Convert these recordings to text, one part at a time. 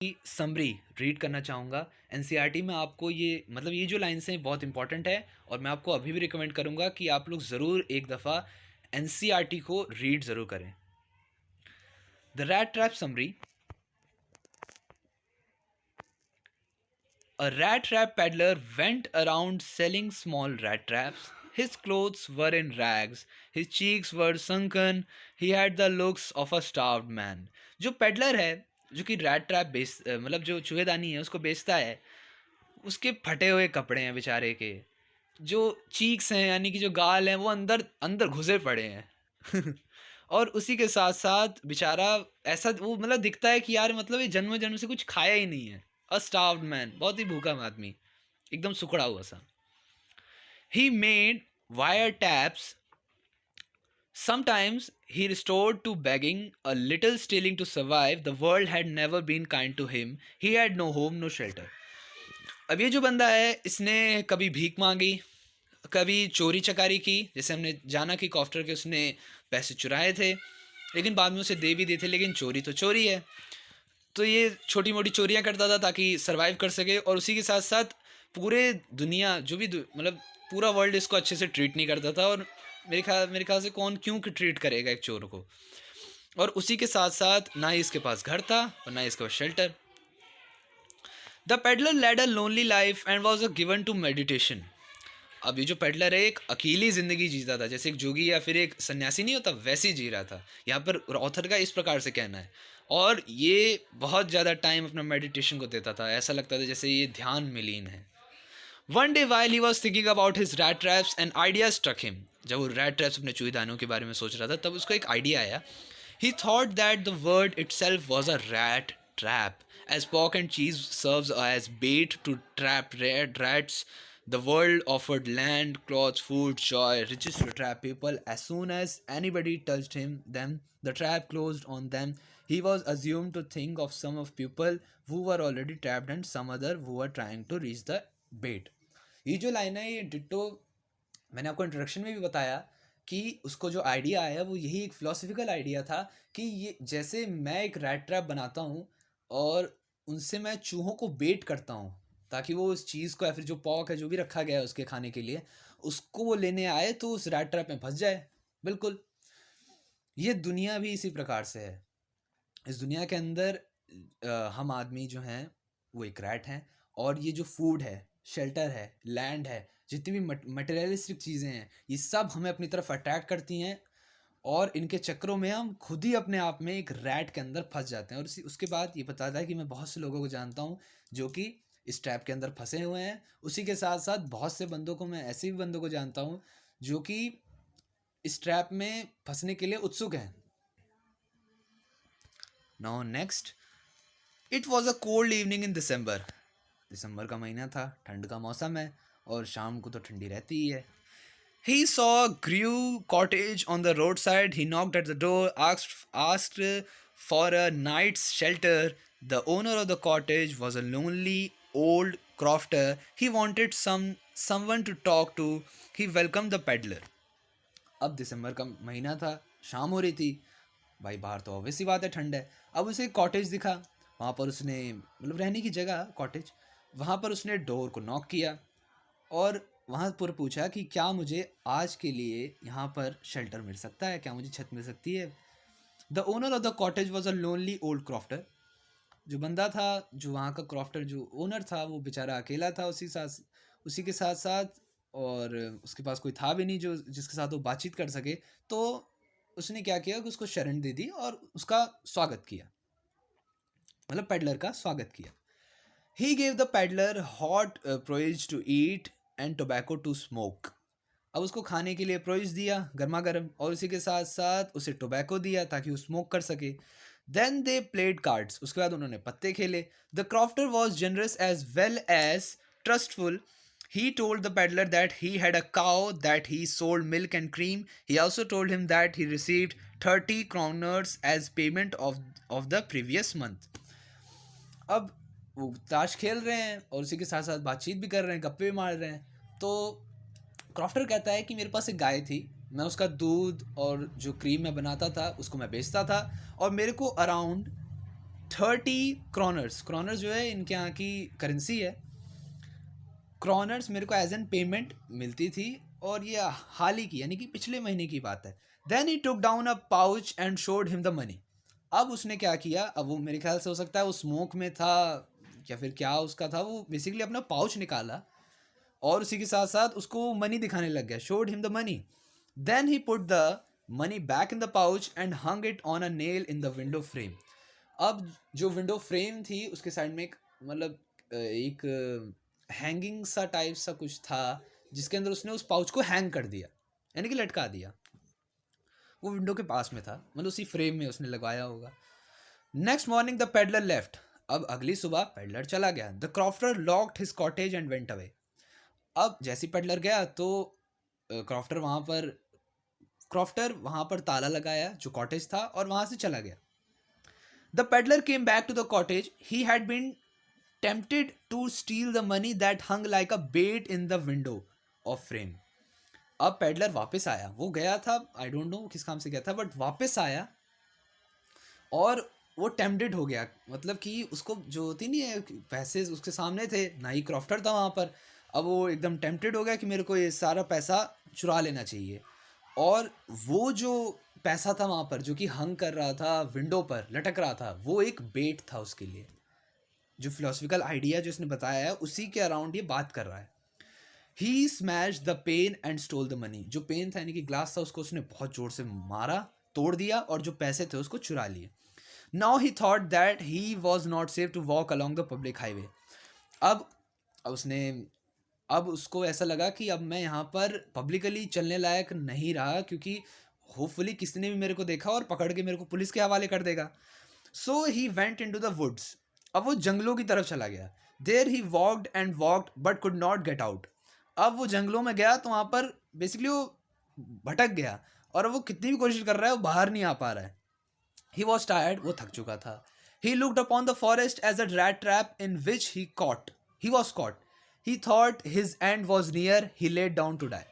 की summary read करना चाहूँगा। एनसीईआरटी में आपको ये मतलब ये जो लाइन्स हैं बहुत इंपॉर्टेंट है और मैं आपको अभी भी रिकमेंड करूँगा कि आप लोग ज़रूर एक दफ़ा एनसीईआरटी को रीड ज़रूर करें। The rat trap summary. A rat trap peddler went around selling small rat traps. His clothes were in rags, his cheeks were sunken, he had the looks of a starved man. जो peddler है, जो कि rat trap मतलब जो चूहेदानी है उसको बेचता है, उसके फटे हुए कपड़े हैं बेचारे के, जो चीक्स हैं यानी कि जो गाल हैं वो अंदर अंदर घुसे पड़े हैं और उसी के साथ साथ बेचारा ऐसा वो मतलब दिखता है कि यार मतलब ये जन्म जन्म से कुछ खाया ही नहीं है। अ स्टार्व्ड मैन, बहुत ही भूखा आदमी, एकदम सुखड़ा हुआ सा। He made wire taps, sometimes he restored to begging, a little stealing to survive. The world had never been kind to him. He had no home, no shelter. अब ये जो बंदा है इसने कभी भीख मांगी, कभी चोरी चकारी की, जैसे हमने जाना कि कॉफ्टर के उसने पैसे चुराए थे लेकिन बाद में उसे दे भी दिए थे, लेकिन चोरी तो चोरी है। तो ये छोटी मोटी चोरियां करता था ताकि सरवाइव कर सके और उसी के साथ साथ पूरे दुनिया जो भी मतलब पूरा वर्ल्ड इसको अच्छे से ट्रीट नहीं करता था और मेरे ख्याल से कौन क्यों ट्रीट करेगा एक चोर को। और उसी के साथ साथ ना ही इसके पास घर था और ना ही इसके पास shelter. The peddler led a lonely life and was a given to meditation. अब ये जो पेडलर है एक अकेली ज़िंदगी जीता था, जैसे एक जोगी या फिर एक सन्यासी नहीं होता वैसे ही जी रहा था। यहाँ पर ऑथर का इस प्रकार से कहना है। और ये बहुत ज़्यादा टाइम अपना मेडिटेशन को देता था, ऐसा लगता था जैसे ये ध्यान में लीन है। One day while he was thinking about his rat traps and idea struck him. जब वो रैट ट्रैप्स अपने चूहीदानों के बारे में सोच रहा था तब उसको एक आइडिया आया। ही thought that the word it self was a rat trap, as pork and cheese serves as bait to trap rats. The world offered land, clothes, food, joy, riches to trap people. As soon as anybody touched them, the trap closed on them. He was assumed to think of some of people who were already trapped and some other who were trying to reach the bait. ये जो line है ये ditto मैंने आपको introduction में भी बताया कि उसको जो आइडिया आया वो यही एक फिलोसफिकल आइडिया था कि ये जैसे मैं एक रैट ट्रैप बनाता हूँ और उनसे मैं चूहों को बेट करता हूँ ताकि वो उस चीज़ को या फिर जो पॉक है जो भी रखा गया है उसके खाने के लिए उसको वो लेने आए तो उस रैट ट्रैप में फंस जाए। बिल्कुल ये दुनिया भी इसी प्रकार से है। इस दुनिया के अंदर हम आदमी जो हैं वो एक रैट हैं और ये जो फूड है, शेल्टर है, लैंड है, जितनी भी मटेरियलिस्टिक चीज़ें हैं ये सब हमें अपनी तरफ अट्रैक्ट करती हैं और इनके चक्करों में हम खुद ही अपने आप में एक रैट के अंदर फंस जाते हैं। और उसके बाद ये बताता है कि मैं बहुत से लोगों को जानता हूँ जो कि इस ट्रैप के अंदर फंसे हुए हैं। उसी के साथ साथ बहुत से बंदों को मैं ऐसे भी बंदों को जानता हूँ जो कि इस ट्रैप में फंसने के लिए उत्सुक हैं। Now next, it was a cold evening in December. दिसंबर का महीना था, ठंड का मौसम है और शाम को तो ठंडी रहती ही है। He saw a Grew cottage on the roadside. He knocked at the door, asked for a night's shelter. The owner of the cottage was a lonely old crofter. He wanted someone to talk to. He welcomed the peddler. अब दिसंबर का महीना था, शाम हो रही थी। भाई बाहर तो ऑब्वियस सी बात है ठंड है। अब उसे एक कॉटेज दिखा, वहाँ पर उसने मतलब रहने की जगह कॉटेज, वहाँ पर उसने डोर को नॉक किया और वहाँ पर पूछा कि क्या मुझे आज के लिए यहाँ पर शेल्टर मिल सकता है, क्या मुझे छत मिल सकती है। The owner of the cottage was a lonely old crofter. जो बंदा था, जो वहाँ का क्रॉफ्टर जो ओनर था वो बेचारा अकेला था उसी के साथ साथ और उसके पास कोई था भी नहीं जो जिसके साथ वो बातचीत कर सके। तो उसने क्या किया कि उसको शरण दे दी और उसका स्वागत किया, मतलब पेडलर का स्वागत किया। He gave the peddler hot porridge to eat and tobacco to smoke. अब उसको खाने के लिए प्रोइज दिया गर्मा गर्म और उसी के साथ साथ उसे टोबैको दिया ताकि वो स्मोक कर सके। देन दे प्लेड कार्ड्स, उसके बाद उन्होंने पत्ते खेले। The crofter was generous as well as trustful. He told the peddler that he had a cow that he sold milk and cream. He also told him that he received 30 kroners as payment of the previous month. अब वो ताश खेल रहे हैं और उसी के साथ साथ बातचीत भी कर रहे हैं, गप्पे भी मार रहे हैं। तो क्रॉफ्टर कहता है कि मेरे पास एक गाय थी, मैं उसका दूध और जो क्रीम मैं बनाता था उसको मैं बेचता था और मेरे को अराउंड 30 क्रोनर्स जो है इनके यहाँ की करेंसी है। क्रोनर्स मेरे को एज एन पेमेंट मिलती थी, और ये हाल ही की यानी कि पिछले महीने की बात है। Then he took down a pouch and showed him the money. अब उसने क्या किया, अब वो मेरे ख्याल से हो सकता है वो स्मोक में था या फिर क्या उसका था, वो बेसिकली अपना पाउच निकाला और उसी के साथ साथ उसको मनी दिखाने लग गया, showed him the money. Then he put the money back in the pouch and hung it on a nail in the window frame. अब जो विंडो फ्रेम थी उसके साइड में एक मतलब एक हैंगिंग सा टाइप सा कुछ था, जिसके अंदर उसने उस पाउच को हैंग कर दिया, यानी कि लटका दिया। वो विंडो के पास में था, मतलब उसी फ्रेम में उसने लगाया होगा। Next morning the peddler left. अब अगली सुबह पेडलर चला गया। The crofter locked his cottage and went away. अब जैसे पेडलर गया तो क्रॉफ्टर वहां पर ताला लगाया जो कॉटेज था और वहां से चला गया। The peddler came back to the cottage. He had been tempted to steal the money that hung like a bait in the window of frame. अब पेडलर वापस आया, वो गया था आई डोंट नो किस काम से गया था, बट वापस आया और वो टेम्पटेड हो गया, मतलब कि उसको जो होती नहीं है पैसे उसके सामने थे, ना ही क्रॉफ्टर था वहाँ पर। अब वो एकदम टेम्पटेड हो गया कि मेरे को ये सारा पैसा चुरा लेना चाहिए। और वो जो पैसा था वहाँ पर जो कि हंग कर रहा था, विंडो पर लटक रहा था, वो एक बेट था उसके लिए। जो फिलोसफिकल आइडिया जो इसने बताया है उसी के अराउंड ये बात कर रहा है। He smash the pane and stole the money. जो पेन था यानी कि ग्लास था उसको उसने बहुत जोर से मारा, तोड़ दिया, और जो पैसे थे उसको चुरा लिए। Now he thought that he was not safe to walk along the public highway. अब उसने अब उसको ऐसा लगा कि अब मैं यहाँ पर पब्लिकली चलने लायक नहीं रहा, क्योंकि होपफुली किसी ने भी मेरे को देखा और पकड़ के मेरे को पुलिस के हवाले कर देगा। So he went into the woods. अब वो जंगलों की तरफ चला गया। There he walked and walked but could not get out. अब वो जंगलों में गया तो वहाँ पर बेसिकली वो भटक गया, और वो कितनी भी कोशिश कर रहा है वो बाहर नहीं आ पा रहा है। ही वॉज टायर्ड, वो थक चुका था। He looked upon the forest as a rat trap in which he was caught. He thought his end was near. He let down to die.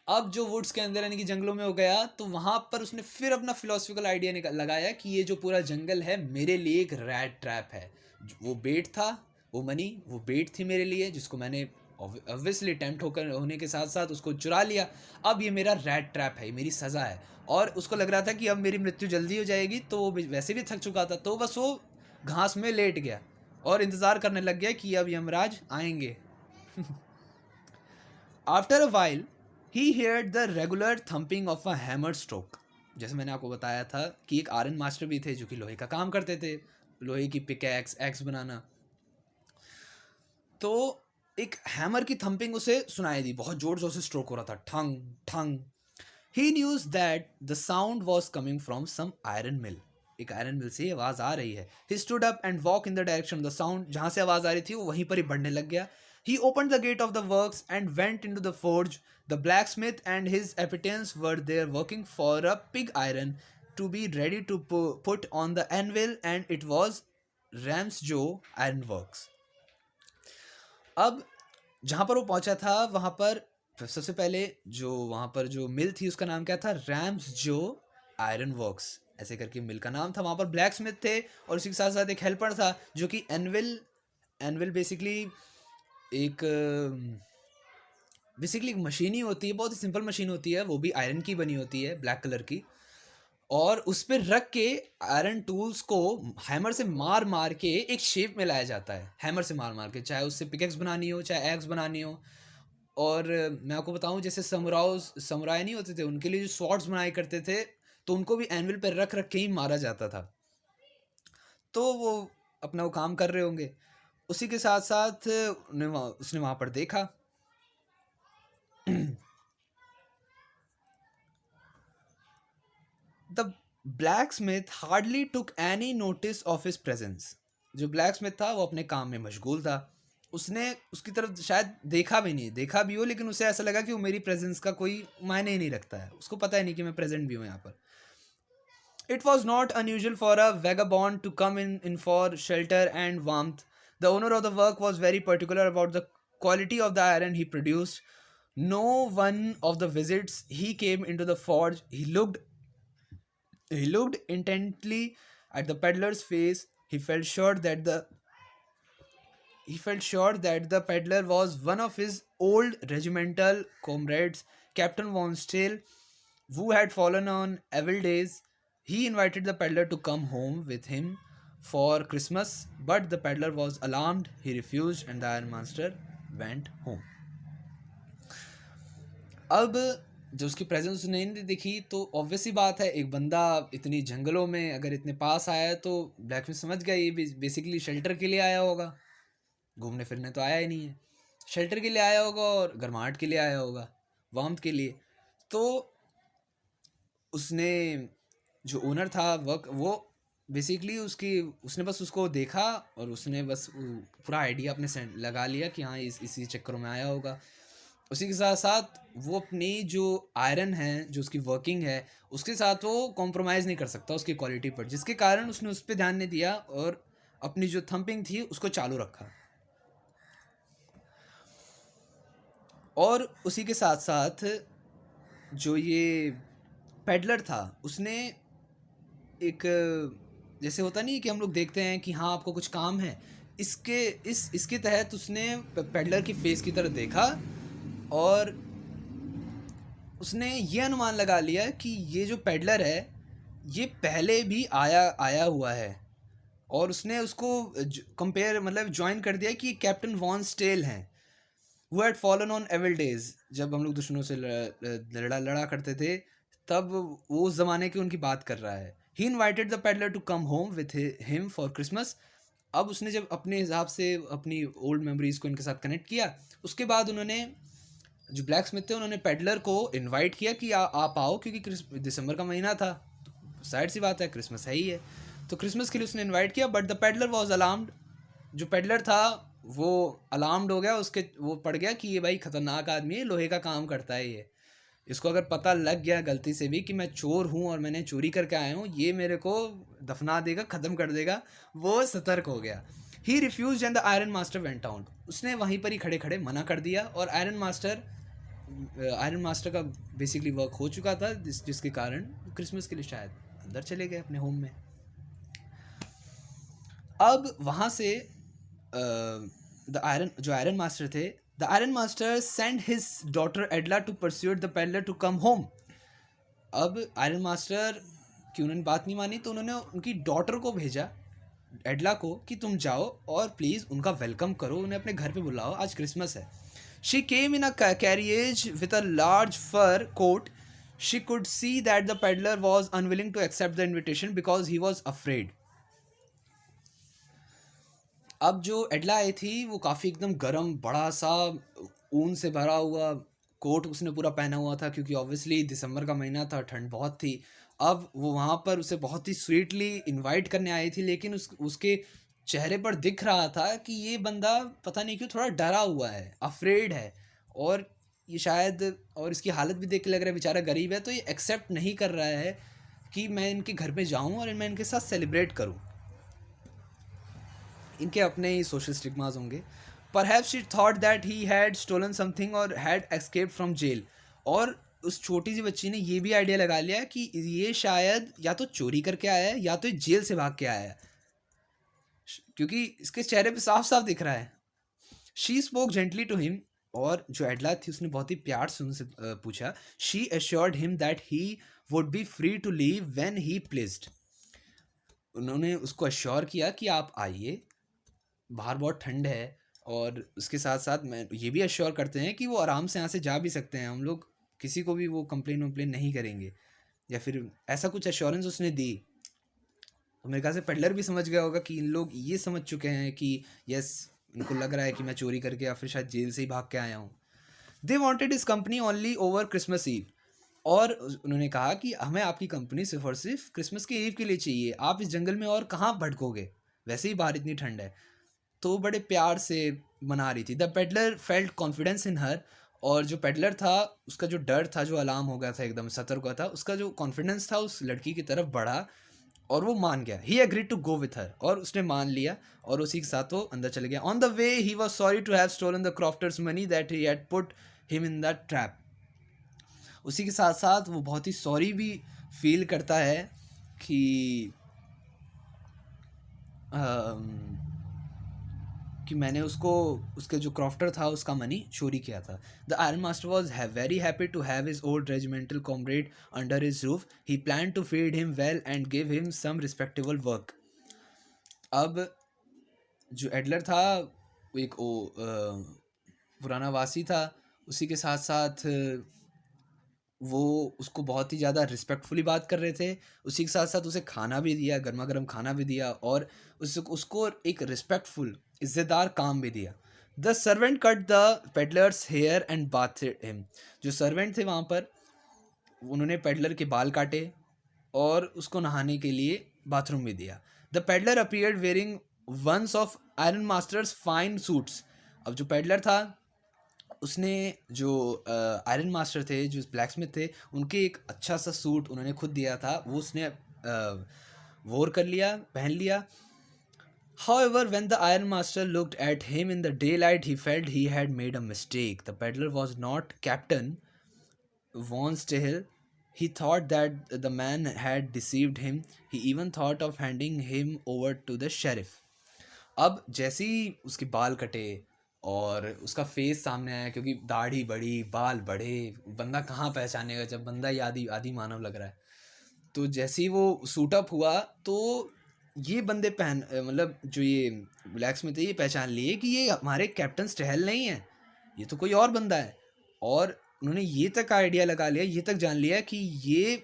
अब जो वुड्स के अंदर यानी कि जंगलों में हो गया तो वहाँ पर उसने फिर अपना फिलोसफिकल आइडिया लगाया कि ये जो पूरा जंगल है मेरे लिए एक रैट ट्रैप है। वो बेट था, वो मनी वो बेट थी मेरे लिए, जिसको मैंने ऑब्वियसली टेम्प्ट होने के साथ साथ उसको चुरा लिया। अब ये मेरा रैट ट्रैप है, मेरी सज़ा है। और उसको लग रहा था कि अब मेरी मृत्यु जल्दी हो जाएगी, तो वो वैसे भी थक चुका था, तो बस वो घास में लेट गया और इंतज़ार करने लग गया कि अब यमराज आएंगे। After a while he heard the regular thumping of a hammer stroke. जैसे मैंने आपको बताया था कि एक आयरन मास्टर भी थे जो कि लोहे का काम करते थे, लोहे की पिकैक्स एक्स बनाना। तो एक हैमर की थम्पिंग उसे सुनाई दी, बहुत जोर जोर से स्ट्रोक हो रहा था, ठंग ठंग। He knew that the sound was coming from some iron mill. एक आयरन मिल से आवाज आ रही है। He stood up and walk in the direction of the sound. जहां से आवाज आ रही थी वो वहीं पर ही बढ़ने लग गया। He opened the gate of the works and went into the forge. The blacksmith and his apprentices were there working for a pig iron to be ready to put on the anvil, and it was Ramsjo Ironworks. अब जहाँ पर वो पहुंचा था वहाँ पर सबसे पहले जो वहाँ पर जो मिल थी उसका नाम क्या था, रैम्सजो आयरन वर्क्स ऐसे करके मिल का नाम था। वहाँ पर ब्लैक स्मिथ थे और उसी के साथ साथ एक हेल्पर था जो कि एनविल बेसिकली एक मशीन ही होती है, बहुत ही सिंपल मशीन होती है, वो भी आयरन की बनी होती है, ब्लैक कलर की। और उस पर रख के आयरन टूल्स को हैमर से मार मार के एक शेप में लाया जाता है, हैमर से मार मार के, चाहे उससे पिकेक्स बनानी हो चाहे एक्स बनानी हो। और मैं आपको बताऊं जैसे समुराई नहीं होते थे, उनके लिए जो स्वॉर्ड्स बनाए करते थे तो उनको भी एनविल पर रख रख के ही मारा जाता था। तो वो अपना वो काम कर रहे होंगे। उसी के साथ साथ उसने वहाँ पर देखा the black Smith hardly took any notice of his presence. जो ब्लैक स्मिथ था वो अपने काम में मशगूल था, उसने उसकी तरफ शायद देखा भी नहीं, देखा भी हो लेकिन उसे ऐसा लगा कि वो मेरी प्रेजेंस का कोई मायने ही नहीं रखता है, उसको पता ही नहीं कि मैं प्रेजेंट भी हूँ यहाँ पर। It was not unusual for a vagabond to come in for shelter and warmth. The owner of the work was very particular about the quality of the iron he produced. No one of the visits he came into the forge, he looked intently at the peddler's face He felt sure that the he felt sure that the peddler was one of his old regimental comrades, Captain Von Stale, who had fallen on evil days. He invited the peddler to come home with him for Christmas, but the peddler was alarmed. He refused, and the Iron Master went home. अब जब उसकी presence उसने नहीं दिखी तो obvious सी बात है, एक बंदा इतनी जंगलों में अगर इतने पास आया है तो ब्लैक समझ गया ये बेसिकली शेल्टर के लिए आया होगा, घूमने फिरने तो आया ही नहीं है, शेल्टर के लिए आया होगा और गर्माहट के लिए आया होगा, वार्मथ के लिए। तो उसने जो ओनर था वो बेसिकली उसने बस उसको देखा और उसने बस पूरा आइडिया अपने लगा लिया कि हाँ इसी चक्करों में आया होगा। उसी के साथ साथ वो अपनी जो आयरन है, जो उसकी वर्किंग है, उसके साथ वो कॉम्प्रोमाइज़ नहीं कर सकता उसकी क्वालिटी पर, जिसके कारण उसने उस पर ध्यान नहीं दिया और अपनी जो थंपिंग थी उसको चालू रखा। और उसी के साथ साथ जो ये पेडलर था उसने एक, जैसे होता नहीं कि हम लोग देखते हैं कि हाँ आपको कुछ काम है, इसके तहत उसने पेडलर की फेस की तरफ देखा और उसने ये अनुमान लगा लिया कि ये जो पेडलर है ये पहले भी आया हुआ है, और उसने उसको कंपेयर मतलब ज्वाइन कर दिया कि कैप्टन वॉन स्टेल हैं, वो had fallen on evil days. जब हम लोग दुश्मनों से लड़ा करते थे तब वो उस ज़माने की उनकी बात कर रहा है। He invited the peddler to come home with him for Christmas. अब उसने जब अपने हिसाब से अपनी ओल्ड मेमोरीज़ को इनके साथ कनेक्ट किया, उसके बाद उन्होंने जो ब्लैक स्मिथ थे उन्होंने पेडलर को इनवाइट किया कि आप आओ, क्योंकि दिसंबर का महीना था, तो साइड सी बात है क्रिसमस है ही है, तो क्रिसमस के लिए उसने इनवाइट किया। But the peddler was alarmed. जो पेडलर था वो अलार्म्ड हो गया, वो पड़ गया कि ये भाई ख़तरनाक आदमी है, लोहे का काम करता है ये, इसको अगर पता लग गया गलती से भी कि मैं चोर हूँ और मैंने चोरी करके आया हूँ, ये मेरे को दफना देगा, ख़त्म कर देगा। वो सतर्क हो गया। He refuse and the iron master went out. उसने वहीं पर ही खड़े खड़े मना कर दिया और आयरन मास्टर का बेसिकली वर्क हो चुका था, जिसके कारण क्रिसमस के लिए शायद अंदर चले गए अपने होम में। अब वहाँ से जो आयरन मास्टर थे, the iron master send his daughter Edla to pursue the peddler to come home. अब आयरन मास्टर की उन्होंने बात नहीं मानी तो उन्होंने उनकी डॉटर को भेजा, एडला को, कि तुम जाओ और प्लीज़ उनका वेलकम करो, उन्हें अपने घर पे बुलाओ, आज क्रिसमस है। She came in a carriage with a large fur coat. She could see that the peddler was unwilling to accept the invitation because he was afraid. अब जो एडला आई थी वो काफ़ी एकदम गरम, बड़ा सा ऊन से भरा हुआ कोट उसने पूरा पहना हुआ था, क्योंकि ऑब्वियसली दिसंबर का महीना था, ठंड बहुत थी। अब वो वहाँ पर उसे बहुत ही स्वीटली इनवाइट करने आई थी, लेकिन उसके चेहरे पर दिख रहा था कि ये बंदा पता नहीं क्यों थोड़ा डरा हुआ है, अफ्रेड है, और ये शायद, और इसकी हालत भी देख के लग रहा है बेचारा गरीब है, तो ये एक्सेप्ट नहीं कर रहा है कि मैं इनके घर पे जाऊँ और मैं इनके साथ सेलिब्रेट करूँ। इनके अपने ही सोशल स्टिग्मास होंगे। Perhaps she thought that he had stolen something or had escaped from jail. और उस छोटी सी बच्ची ने ये भी आइडिया लगा लिया कि ये शायद या तो चोरी करके आया है या तो जेल से भाग के आया है, क्योंकि इसके चेहरे पे साफ साफ दिख रहा है। She spoke gently to him. और जो एडला थी उसने बहुत ही प्यार से उनसे पूछा। She assured him that he would be free to leave when he pleased. उन्होंने उसको एश्योर किया कि आप आइए, बाहर बहुत ठंड है, और उसके साथ साथ मैं ये भी एश्योर करते हैं कि वो आराम से यहाँ से जा भी सकते हैं, हम लोग किसी को भी वो कंप्लेन वम्प्लेन नहीं करेंगे, या फिर ऐसा कुछ एश्योरेंस उसने दी। तो मेरे ख्याल से पेडलर भी समझ गया होगा कि इन लोग ये समझ चुके हैं कि यस, इनको लग रहा है कि मैं चोरी करके या फिर शायद जेल से ही भाग के आया हूँ। They wanted his company only over Christmas eve. और उन्होंने कहा कि हमें आपकी कंपनी सिर्फ और सिर्फ क्रिसमस के ईव के लिए चाहिए, आप इस जंगल में और कहाँ भटकोगे, वैसे ही बाहर इतनी ठंड है। तो बड़े प्यार से मना रही थी। The peddler felt confidence in her. और जो पेडलर था उसका जो डर था, जो अलार्म हो गया था, एकदम सतर्क हुआ था, उसका जो कॉन्फिडेंस था उस लड़की की तरफ बढ़ा और वो मान गया। He agreed to go with her. और उसने मान लिया और उसी के साथ वो अंदर चले गया। On the way he was sorry to have stolen the crofter's money that he had put him in the trap. उसी के साथ साथ वो बहुत ही सॉरी भी फील करता है कि कि मैंने उसको उसके जो क्रॉफ्टर था उसका मनी चोरी किया था. The iron master was very happy to have his old regimental comrade under his roof. He plan to feed him well and give him some respectable work. अब जो एडलर था वो एक पुराना वासी था. उसी के साथ साथ वो उसको बहुत ही ज़्यादा रिस्पेक्टफुली बात कर रहे थे. उसी के साथ साथ उसे खाना भी दिया, गर्मा गर्म खाना भी दिया, और उसको एक रिस्पेक्टफुल इज्जतदार काम भी दिया. The servant cut the peddler's hair and bathed him. जो सर्वेंट थे वहाँ पर, उन्होंने पेडलर के बाल काटे और उसको नहाने के लिए बाथरूम भी दिया. The peddler appeared wearing ones of iron master's fine suits. अब जो पेडलर था उसने जो आयरन मास्टर थे, जो ब्लैक स्मिथ थे, उनके एक अच्छा सा सूट उन्होंने खुद दिया था, वो उसने वोर कर लिया, पहन लिया. However, when the Iron Master looked at him in the daylight, he felt he had made a mistake. The peddler was not Captain Von Stahel. He thought that the man had deceived him. He even thought of handing him over to the sheriff. अब जैसे ही उसके बाल कटे और उसका face सामने आया, क्योंकि दाढ़ी बड़ी, बाल बड़े, बंदा कहाँ पहचानेगा जब बंदा ही आदि आदि मानव लग रहा है. तो जैसे ही वो सूट अप हुआ तो ये बंदे मतलब जो ये ब्लैक स्मिथ थे, ये पहचान लिए कि ये हमारे कैप्टन स्टेहल नहीं है, ये तो कोई और बंदा है. और उन्होंने ये तक आइडिया लगा लिया, ये तक जान लिया कि ये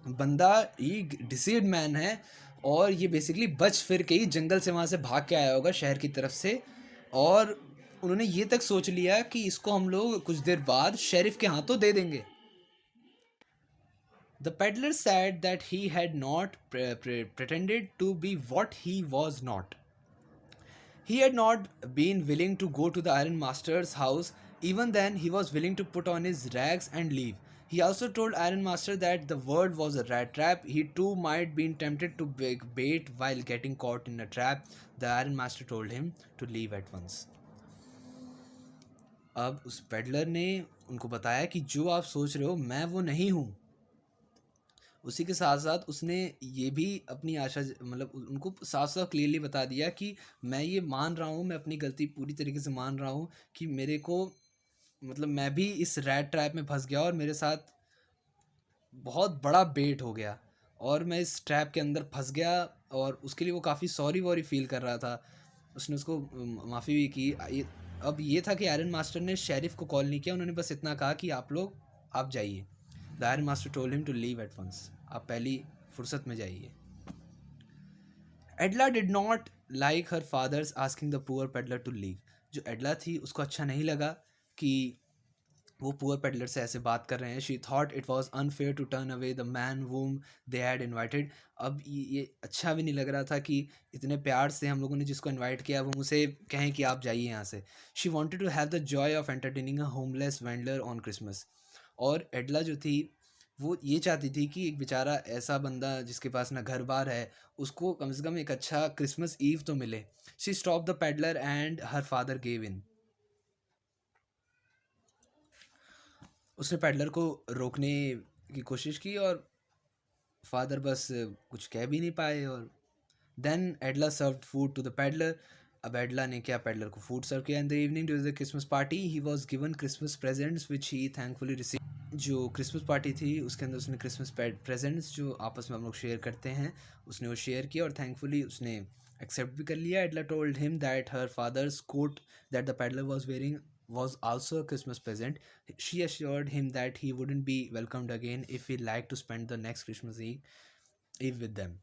बंदा ये डिसीव्ड मैन है, और ये बेसिकली बच फिर के ही जंगल से वहाँ से भाग के आया होगा शहर की तरफ से. और उन्होंने ये तक सोच लिया कि इसको हम लोग कुछ देर बाद शेरिफ के हाथों दे देंगे. The peddler said that he had not pretended to be what he was not. He had not been willing to go to the Iron Master's house. Even then, he was willing to put on his rags and leave. He also told Iron Master that the world was a rat trap. He too might be tempted to beg bait while getting caught in a trap. The Iron Master told him to leave at once. अब उस peddler ने उनको बताया कि जो आप सोच रहे हो मैं वो नहीं हूँ. उसी के साथ साथ उसने ये भी अपनी आशा, मतलब उनको साफ साफ क्लियरली बता दिया कि मैं ये मान रहा हूँ, मैं अपनी गलती पूरी तरीके से मान रहा हूँ कि मेरे को, मतलब मैं भी इस रैट ट्रैप में फंस गया और मेरे साथ बहुत बड़ा बेट हो गया और मैं इस ट्रैप के अंदर फंस गया. और उसके लिए वो काफ़ी सॉरी वॉरी फील कर रहा था. उसने उसको माफ़ी भी की. अब ये था कि आयरन मास्टर ने शेरिफ को कॉल नहीं किया, उन्होंने बस इतना कहा कि आप जाइए. The iron master told him to leave at once. आप पहली फुर्सत में जाइए. Edla did not like her father's asking the poor peddler to leave. जो एडला थी उसको अच्छा नहीं लगा कि वो पुअर पेडलर से ऐसे बात कर रहे हैं. She thought it was unfair to turn away the man whom they had invited. अब ये अच्छा भी नहीं लग रहा था कि इतने प्यार से हम लोगों ने जिसको इन्वाइट किया वो मुझे कहें कि आप जाइए यहाँ से. She wanted to have the joy of entertaining a homeless wanderer on Christmas. और एडला जो थी वो ये चाहती थी कि एक बेचारा ऐसा बंदा जिसके पास ना घर बार है, उसको कम से कम एक अच्छा क्रिसमस ईव तो मिले. She stop the peddler and her father gave in. उसने पेडलर को रोकने की कोशिश की और फादर बस कुछ कह भी नहीं पाए. और then Edla served food to the peddler. अब एडला ने क्या पेडलर को फूड सर्व किया. In the evening during the Christmas party he was given Christmas presents which he thankfully receive. जो क्रिसमस पार्टी थी उसके अंदर उसने क्रिसमस प्रेजेंट्स जो आपस में हम लोग शेयर करते हैं उसने वो शेयर किया और थैंकफुली उसने एक्सेप्ट भी कर लिया. Edla told him that her father's coat that the peddler was wearing was also a Christmas present. She assured him that he wouldn't be welcomed again if he liked to spend the next Christmas Eve with them.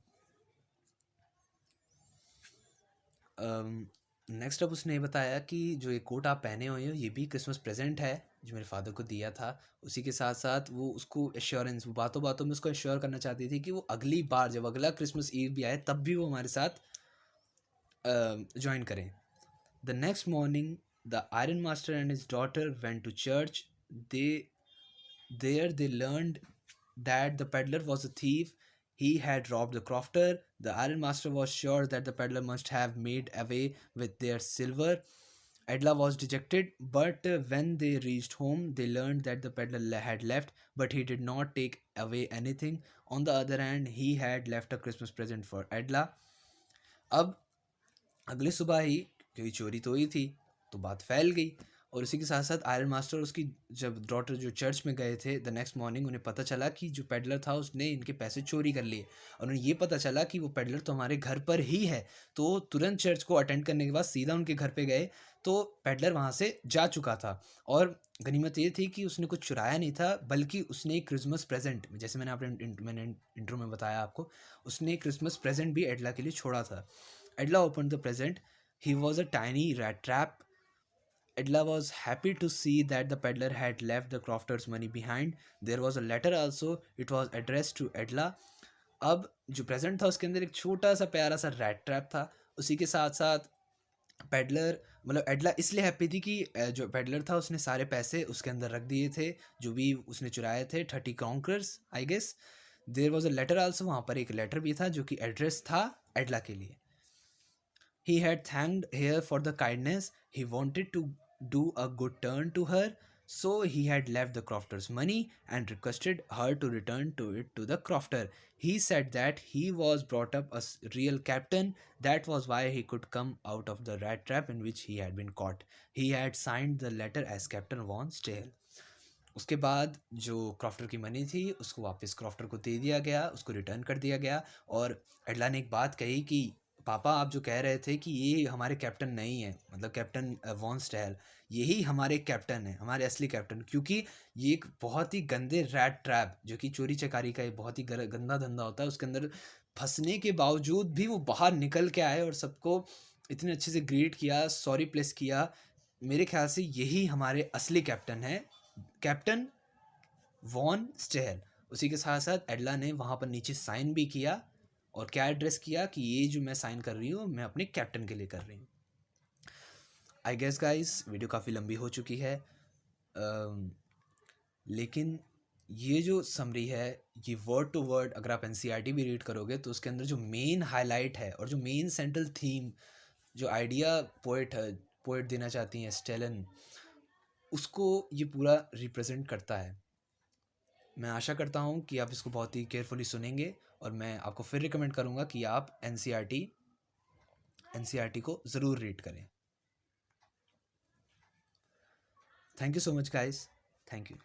Next अब उसने बताया कि जो ये coat आप पहने हुए हो ये भी क्रिसमस प्रेजेंट है जो मेरे फादर को दिया था. उसी के साथ साथ वो उसको एश्योरेंस, वो बातों बातों में उसको एश्योर करना चाहती थी कि वो अगली बार जब अगला क्रिसमस ईव भी आए तब भी वो हमारे साथ ज्वाइन करें. The next morning the Iron Master and his daughter went to church. They learned that the peddler was a thief. He had robbed the crofter. The Iron Master was sure that the peddler must have made away with their silver. Edla was dejected, but when they reached home, they learned that the peddler had left, but he did not take away anything. On the other hand, he had left a Christmas present for Edla. अब अगले सुबह ही, क्योंकि चोरी तो ही थी, तो बात फैल गई। और उसी के साथ साथ आयरन मास्टर और उसकी जब डॉटर जो चर्च में गए थे द नेक्स्ट मॉर्निंग, उन्हें पता चला कि जो पेडलर था उसने इनके पैसे चोरी कर लिए, और उन्हें ये पता चला कि वो पेडलर तो हमारे घर पर ही है। तो तुरंत चर्च को अटेंड करने के बाद सीधा उनके घर पे गए, तो पेडलर वहाँ से जा चुका था। और गनीमत ये थी कि उसने कुछ चुराया नहीं था, बल्कि उसने एक क्रिसमस प्रेजेंट, जैसे मैंने इंट्रो में बताया आपको, उसने एक क्रिसमस प्रेजेंट भी एडला के लिए छोड़ा था। Edla opened the present. He was a tiny rat trap. Edla was happy to see that the peddler had left the crofters' money behind. There was a letter also. It was addressed to Edla. अब जो present था उसके अंदर एक छोटा सा प्यारा सा रैट ट्रैप था। उसी के साथ साथ पेडलर, मतलब एडला इसलिए हैप्पी थी कि जो पेडलर था उसने सारे पैसे उसके अंदर रख दिए थे जो भी उसने चुराए थे, 30 क्रॉन्कर्स I guess. There was a letter also, वहाँ पर एक लेटर भी था जो कि एड्रेस था एडला के लिए। He had thanked her for the kindness. He wanted to do a good turn to her, so he had left the crofter's money and requested her to return to it to the crofter. He said that he was brought up as real captain. That was why he could come out of the rat trap in which he had been caught. He had signed the letter as Captain Von Stale. उसके बाद जो crofter की money थी उसको वापस crofter को दे दिया गया, उसको रिटर्न कर दिया गया। और एडला ने एक बात कही कि पापा आप जो कह रहे थे कि ये हमारे कैप्टन नहीं है, मतलब कैप्टन वॉन स्टेल, यही हमारे कैप्टन है, हमारे असली कैप्टन, क्योंकि ये एक बहुत ही गंदे रैट ट्रैप, जो कि चोरी चकारी का एक बहुत ही गंदा धंधा होता है, उसके अंदर फंसने के बावजूद भी वो बाहर निकल के आए और सबको इतने अच्छे से ग्रीट किया, सॉरी प्लेस किया। मेरे ख्याल से यही हमारे असली कैप्टन है, कैप्टन वॉन स्टेल। उसी के साथ साथ एडला ने वहाँ पर नीचे साइन भी किया, और क्या एड्रेस किया कि ये जो मैं साइन कर रही हूँ मैं अपने कैप्टन के लिए कर रही हूँ। आई गेस गाइस वीडियो काफ़ी लंबी हो चुकी है, लेकिन ये जो समरी है ये वर्ड टू वर्ड अगर आप एनसीईआरटी भी रीड करोगे तो उसके अंदर जो मेन हाईलाइट है और जो मेन सेंट्रल थीम, जो आइडिया पोएट देना चाहती हैं स्टेलन, उसको ये पूरा रिप्रेजेंट करता है। मैं आशा करता हूँ कि आप इसको बहुत ही केयरफुली सुनेंगे, और मैं आपको फिर रिकमेंड करूँगा कि आप एनसीईआरटी को ज़रूर रीड करें। Thank you so much guys, thank you.